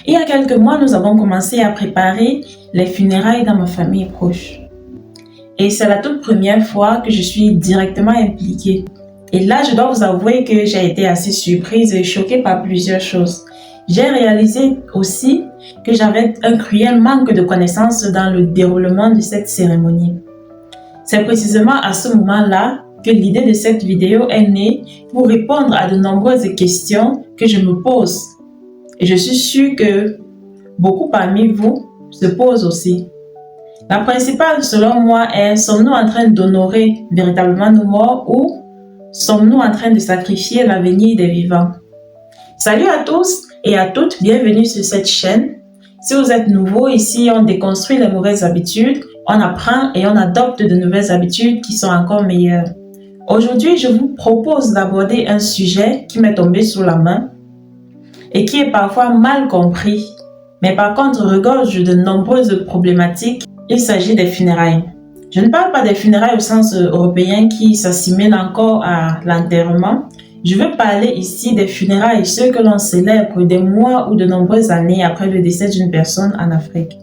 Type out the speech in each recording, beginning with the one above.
Il y a quelques mois, nous avons commencé à préparer les funérailles dans ma famille proche. Et c'est la toute première fois que je suis directement impliquée. Et là, je dois vous avouer que j'ai été assez surprise et choquée par plusieurs choses. J'ai réalisé aussi que j'avais un cruel manque de connaissances dans le déroulement de cette cérémonie. C'est précisément à ce moment-là que l'idée de cette vidéo est née pour répondre à de nombreuses questions que je me pose. Et je suis sûre que beaucoup parmi vous se posent aussi. La principale, selon moi, est: sommes-nous en train d'honorer véritablement nos morts ou sommes-nous en train de sacrifier l'avenir des vivants? Salut à tous et à toutes, bienvenue sur cette chaîne. Si vous êtes nouveau, ici on déconstruit les mauvaises habitudes, on apprend et on adopte de nouvelles habitudes qui sont encore meilleures. Aujourd'hui, je vous propose d'aborder un sujet qui m'est tombé sous la main et qui est parfois mal compris, mais par contre regorge de nombreuses problématiques. Il s'agit des funérailles. Je ne parle pas des funérailles au sens européen qui s'assimilent encore à l'enterrement. Je veux parler ici des funérailles, ceux que l'on célèbre des mois ou de nombreuses années après le décès d'une personne en Afrique.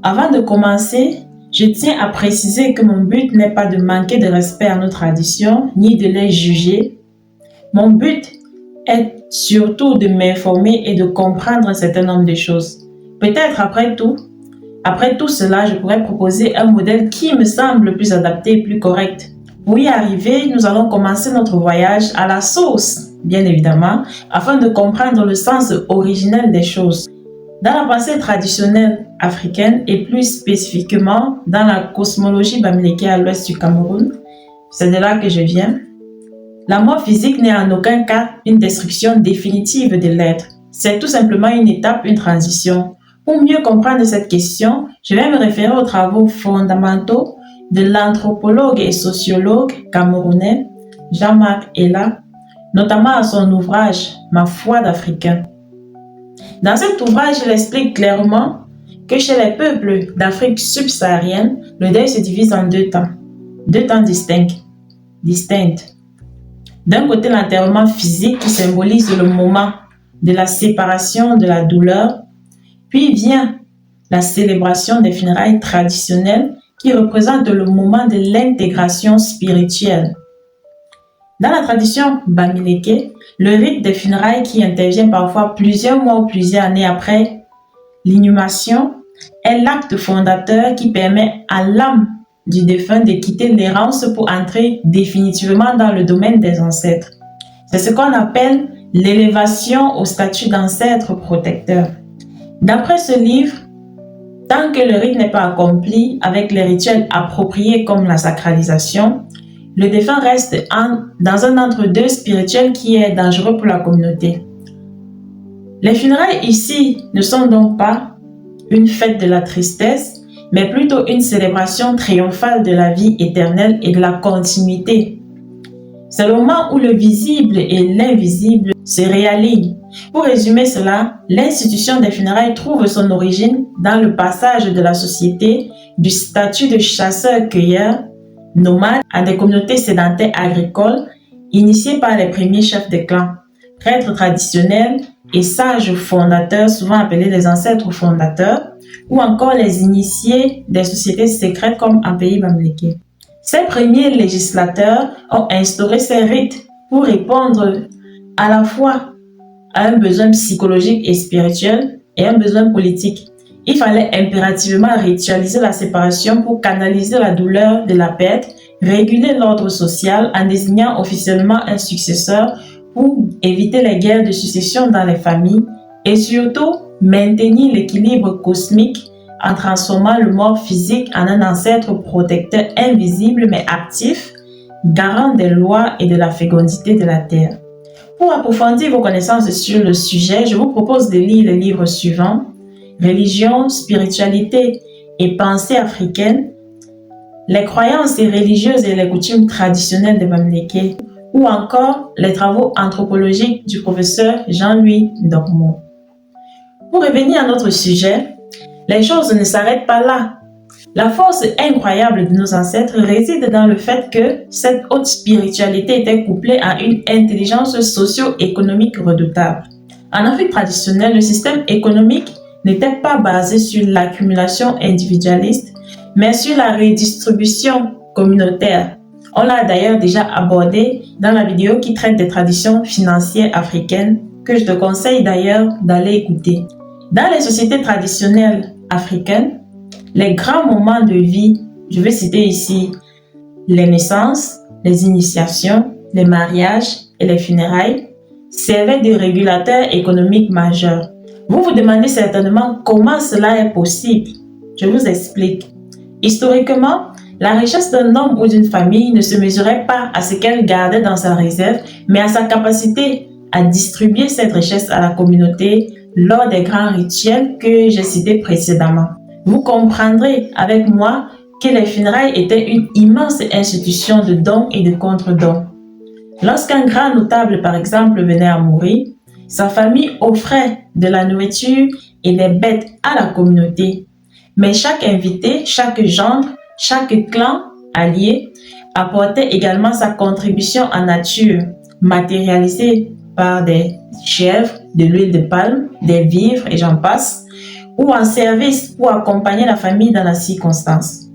Avant de commencer, je tiens à préciser que mon but n'est pas de manquer de respect à nos traditions, ni de les juger. Mon but est surtout de m'informer et de comprendre un certain nombre de choses. Peut-être après tout cela, je pourrais proposer un modèle qui me semble le plus adapté et plus correct. Pour y arriver, nous allons commencer notre voyage à la source, bien évidemment, afin de comprendre le sens originel des choses. Dans la pensée traditionnelle africaine et plus spécifiquement dans la cosmologie bamileke à l'ouest du Cameroun, c'est de là que je viens, la mort physique n'est en aucun cas une destruction définitive de l'être. C'est tout simplement une étape, une transition. Pour mieux comprendre cette question, je vais me référer aux travaux fondamentaux de l'anthropologue et sociologue camerounais Jean-Marc Ella, notamment à son ouvrage « Ma foi d'Africain ». Dans cet ouvrage, il explique clairement que chez les peuples d'Afrique subsaharienne, le deuil se divise en deux temps distincts. D'un côté, l'enterrement physique qui symbolise le moment de la séparation, de la douleur, puis vient la célébration des funérailles traditionnelles qui représente le moment de l'intégration spirituelle. Dans la tradition bamileke, le rite des funérailles qui intervient parfois plusieurs mois ou plusieurs années après l'inhumation est l'acte fondateur qui permet à l'âme du défunt de quitter l'errance pour entrer définitivement dans le domaine des ancêtres. C'est ce qu'on appelle l'élévation au statut d'ancêtre protecteur. D'après ce livre, tant que le rite n'est pas accompli avec les rituels appropriés comme la sacralisation, le défunt reste dans un entre-deux spirituel qui est dangereux pour la communauté. Les funérailles ici ne sont donc pas une fête de la tristesse, mais plutôt une célébration triomphale de la vie éternelle et de la continuité. C'est le moment où le visible et l'invisible se réalignent. Pour résumer cela, l'institution des funérailles trouve son origine dans le passage de la société du statut de chasseur-cueilleur nomade à des communautés sédentaires agricoles initiées par les premiers chefs de clan, prêtres traditionnels et sages fondateurs, souvent appelés les ancêtres fondateurs, ou encore les initiés des sociétés secrètes comme en pays bamileke. Ces premiers législateurs ont instauré ces rites pour répondre à la fois à un besoin psychologique et spirituel et un besoin politique. Il fallait impérativement ritualiser la séparation pour canaliser la douleur de la perte, réguler l'ordre social en désignant officiellement un successeur pour éviter les guerres de succession dans les familles et surtout maintenir l'équilibre cosmique en transformant le mort physique en un ancêtre protecteur invisible mais actif, garant des lois et de la fécondité de la terre. Pour approfondir vos connaissances sur le sujet, je vous propose de lire les livres suivants: Religion, spiritualité et pensée africaine, les croyances religieuses et les coutumes traditionnelles des Bamileke, ou encore les travaux anthropologiques du professeur Jean-Louis Dormeau. Pour revenir à notre sujet, les choses ne s'arrêtent pas là. La force incroyable de nos ancêtres réside dans le fait que cette haute spiritualité était couplée à une intelligence socio-économique redoutable. En Afrique traditionnelle, le système économique n'était pas basé sur l'accumulation individualiste, mais sur la redistribution communautaire. On l'a d'ailleurs déjà abordé dans la vidéo qui traite des traditions financières africaines, que je te conseille d'ailleurs d'aller écouter. Dans les sociétés traditionnelles africaines, les grands moments de vie, je vais citer ici les naissances, les initiations, les mariages et les funérailles, servaient de régulateurs économiques majeurs. Vous vous demandez certainement comment cela est possible. Je vous explique. Historiquement, la richesse d'un homme ou d'une famille ne se mesurait pas à ce qu'elle gardait dans sa réserve, mais à sa capacité à distribuer cette richesse à la communauté lors des grands rituels que j'ai cités précédemment. Vous comprendrez avec moi que les funérailles étaient une immense institution de dons et de contre-dons. Lorsqu'un grand notable, par exemple, venait à mourir, sa famille offrait de la nourriture et des bêtes à la communauté. Mais chaque invité, chaque gendre, chaque clan allié apportait également sa contribution en nature, matérialisée par des chèvres, de l'huile de palme, des vivres et j'en passe, ou en service pour accompagner la famille dans la circonstance.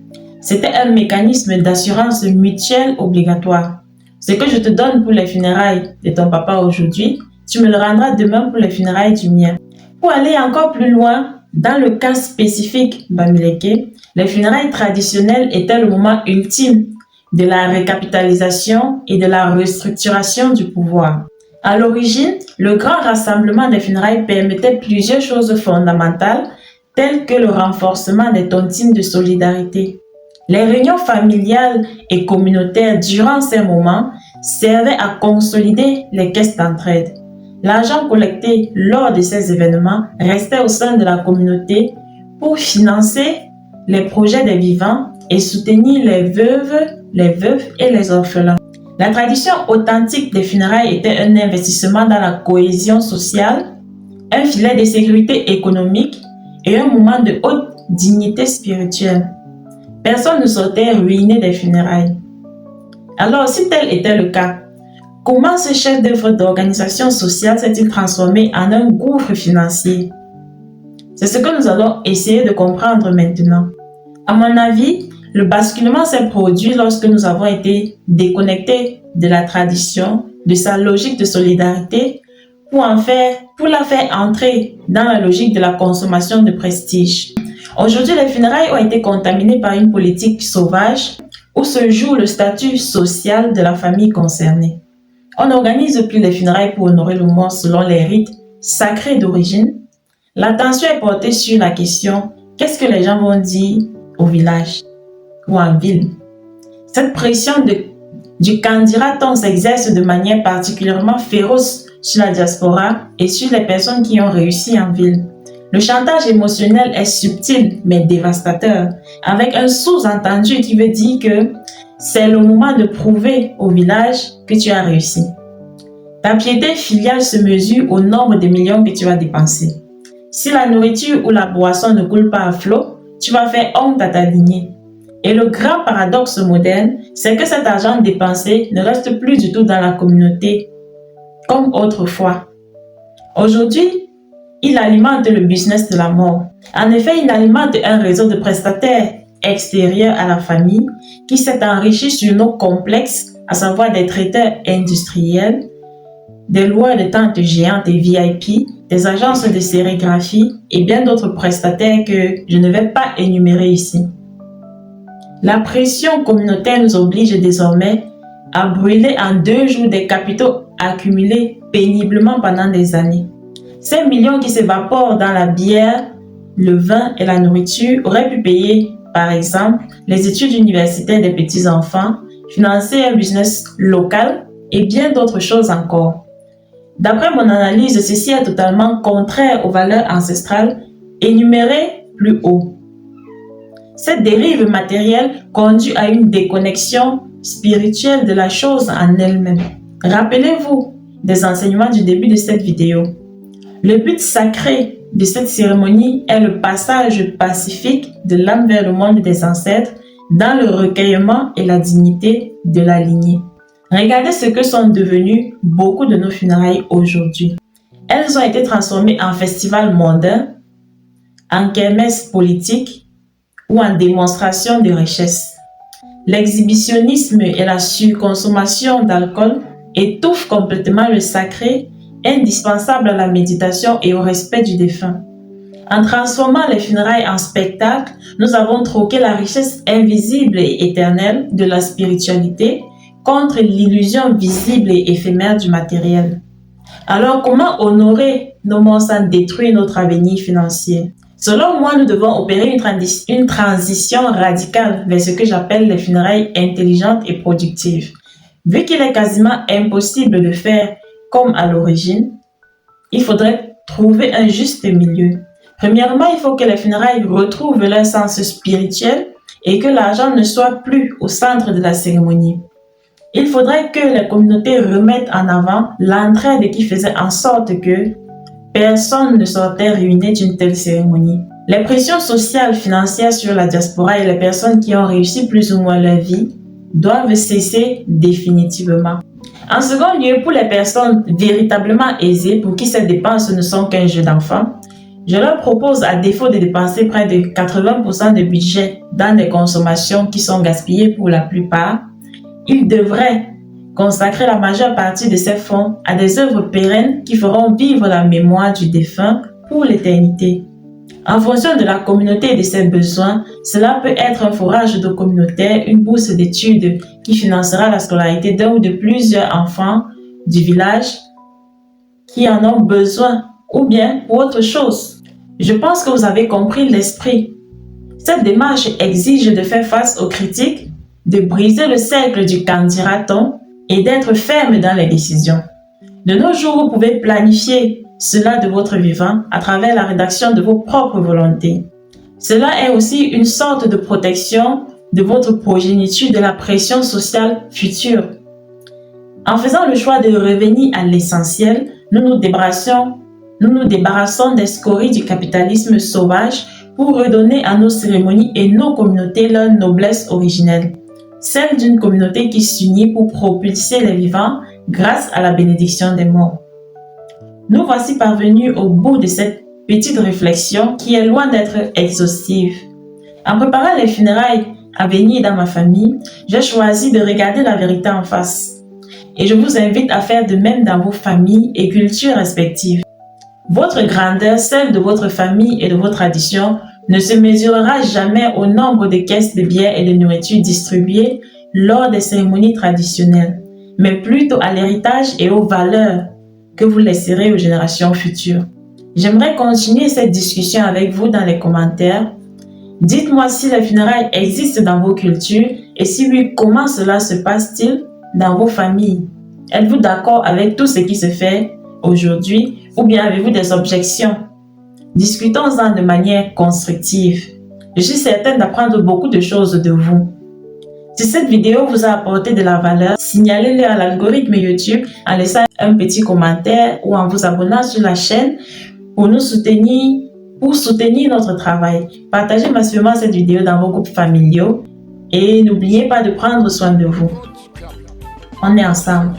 C'était un mécanisme d'assurance mutuelle obligatoire. Ce que je te donne pour les funérailles de ton papa aujourd'hui, tu me le rendras demain pour les funérailles du mien. Pour aller encore plus loin, dans le cas spécifique Bamileke, les funérailles traditionnelles étaient le moment ultime de la récapitalisation et de la restructuration du pouvoir. À l'origine, le grand rassemblement des funérailles permettait plusieurs choses fondamentales, telles que le renforcement des tontines de solidarité. Les réunions familiales et communautaires durant ces moments servaient à consolider les caisses d'entraide. L'argent collecté lors de ces événements restait au sein de la communauté pour financer les projets des vivants et soutenir les veuves, les veufs et les orphelins. La tradition authentique des funérailles était un investissement dans la cohésion sociale, un filet de sécurité économique et un moment de haute dignité spirituelle. Personne ne sortait ruiné des funérailles. Alors, si tel était le cas, comment ce chef d'œuvre d'organisation sociale s'est-il transformé en un gouffre financier? C'est ce que nous allons essayer de comprendre maintenant. À mon avis, le basculement s'est produit lorsque nous avons été déconnectés de la tradition, de sa logique de solidarité, pour la faire entrer dans la logique de la consommation de prestige. Aujourd'hui, les funérailles ont été contaminées par une politique sauvage où se joue le statut social de la famille concernée. On n'organise plus les funérailles pour honorer le mort selon les rites sacrés d'origine. L'attention est portée sur la question « Qu'est-ce que les gens vont dire au village ou en ville ?» Cette pression du qu'en dira-t-on s'exerce de manière particulièrement féroce sur la diaspora et sur les personnes qui ont réussi en ville. Le chantage émotionnel est subtil mais dévastateur, avec un sous-entendu qui veut dire que c'est le moment de prouver au village que tu as réussi. Ta piété filiale se mesure au nombre de millions que tu vas dépenser. Si la nourriture ou la boisson ne coule pas à flot, tu vas faire honte à ta lignée. Et le grand paradoxe moderne, c'est que cet argent dépensé ne reste plus du tout dans la communauté comme autrefois. Aujourd'hui, il alimente le business de la mort. En effet, il alimente un réseau de prestataires extérieurs à la famille qui s'est enrichi sur nos complexes, à savoir des traiteurs industriels, des loueurs de tentes géantes et VIP, des agences de sérigraphie et bien d'autres prestataires que je ne vais pas énumérer ici. La pression communautaire nous oblige désormais à brûler en 2 jours des capitaux accumulés péniblement pendant des années. Ces millions qui s'évaporent dans la bière, le vin et la nourriture auraient pu payer, par exemple, les études universitaires des petits-enfants, financer un business local et bien d'autres choses encore. D'après mon analyse, ceci est totalement contraire aux valeurs ancestrales énumérées plus haut. Cette dérive matérielle conduit à une déconnexion spirituelle de la chose en elle-même. Rappelez-vous des enseignements du début de cette vidéo. Le but sacré de cette cérémonie est le passage pacifique de l'âme vers le monde des ancêtres dans le recueillement et la dignité de la lignée. Regardez ce que sont devenues beaucoup de nos funérailles aujourd'hui. Elles ont été transformées en festivals mondains, en kermesses politiques ou en démonstrations de richesse. L'exhibitionnisme et la surconsommation d'alcool étouffent complètement le sacré, indispensable à la méditation et au respect du défunt. En transformant les funérailles en spectacle, nous avons troqué la richesse invisible et éternelle de la spiritualité contre l'illusion visible et éphémère du matériel. Alors, comment honorer nos morts sans détruire notre avenir financier? Selon moi, nous devons opérer une transition radicale vers ce que j'appelle les funérailles intelligentes et productives. Vu qu'il est quasiment impossible de faire comme à l'origine, il faudrait trouver un juste milieu. Premièrement, il faut que les funérailles retrouvent leur sens spirituel et que l'argent ne soit plus au centre de la cérémonie. Il faudrait que les communautés remettent en avant l'entraide qui faisait en sorte que personne ne sortait ruiné d'une telle cérémonie. Les pressions sociales, financières sur la diaspora et les personnes qui ont réussi plus ou moins leur vie doivent cesser définitivement. En second lieu, pour les personnes véritablement aisées, pour qui ces dépenses ne sont qu'un jeu d'enfant, je leur propose, à défaut de dépenser près de 80% de budget dans des consommations qui sont gaspillées pour la plupart, ils devraient consacrer la majeure partie de ces fonds à des œuvres pérennes qui feront vivre la mémoire du défunt pour l'éternité. En fonction de la communauté et de ses besoins, cela peut être un forage d'eau communautaire, une bourse d'études qui financera la scolarité d'un ou de plusieurs enfants du village qui en ont besoin, ou bien pour autre chose. Je pense que vous avez compris l'esprit. Cette démarche exige de faire face aux critiques, de briser le cercle du qu'en dira-t-on et d'être ferme dans les décisions. De nos jours, vous pouvez planifier cela de votre vivant à travers la rédaction de vos propres volontés. Cela est aussi une sorte de protection de votre progéniture de la pression sociale future. En faisant le choix de revenir à l'essentiel, nous nous débarrassons des scories du capitalisme sauvage pour redonner à nos cérémonies et nos communautés leur noblesse originelle, celle d'une communauté qui s'unit pour propulser les vivants grâce à la bénédiction des morts. Nous voici parvenus au bout de cette petite réflexion qui est loin d'être exhaustive. En préparant les funérailles à venir dans ma famille, j'ai choisi de regarder la vérité en face. Et je vous invite à faire de même dans vos familles et cultures respectives. Votre grandeur, celle de votre famille et de vos traditions, ne se mesurera jamais au nombre de caisses de bière et de nourriture distribuées lors des cérémonies traditionnelles, mais plutôt à l'héritage et aux valeurs que vous laisserez aux générations futures. J'aimerais continuer cette discussion avec vous dans les commentaires. Dites-moi si les funérailles existent dans vos cultures et si oui, comment cela se passe-t-il dans vos familles? Êtes-vous d'accord avec tout ce qui se fait aujourd'hui ou bien avez-vous des objections? Discutons-en de manière constructive. Je suis certaine d'apprendre beaucoup de choses de vous. Si cette vidéo vous a apporté de la valeur, signalez-le à l'algorithme YouTube en laissant un petit commentaire ou en vous abonnant sur la chaîne pour soutenir notre travail. Partagez massivement cette vidéo dans vos groupes familiaux et n'oubliez pas de prendre soin de vous. On est ensemble.